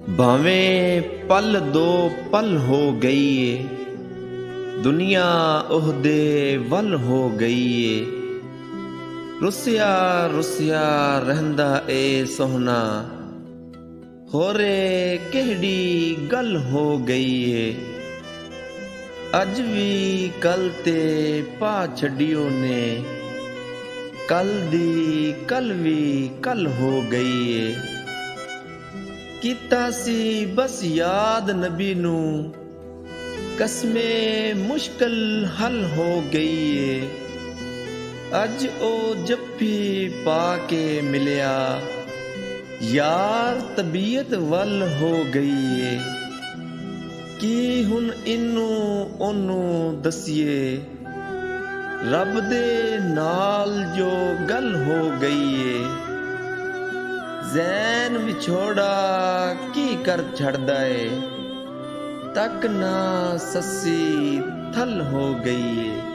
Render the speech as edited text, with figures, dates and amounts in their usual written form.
भावें पल दो पल हो गई ए, दुनिया ओहदे वल हो गई ए। रुसिया रुसिया रहंदा ए सोहना, होरे केहड़ी गल हो गई है। अज भी कल ते पा छड़ियो ने, कल दी कल भी कल हो गई है। कीता सी बस याद नबी नू, कसमे मुश्किल हल हो गई है। अज ओ जफ्फी पा के मिलिया, यार तबीयत वल हो गई है। की हुन इनू ओनू दसिए, रब दे नाल जो गल हो गई है। जैन विछोड़ा की कर छड़दा है, तक ना ससी थल हो गई है।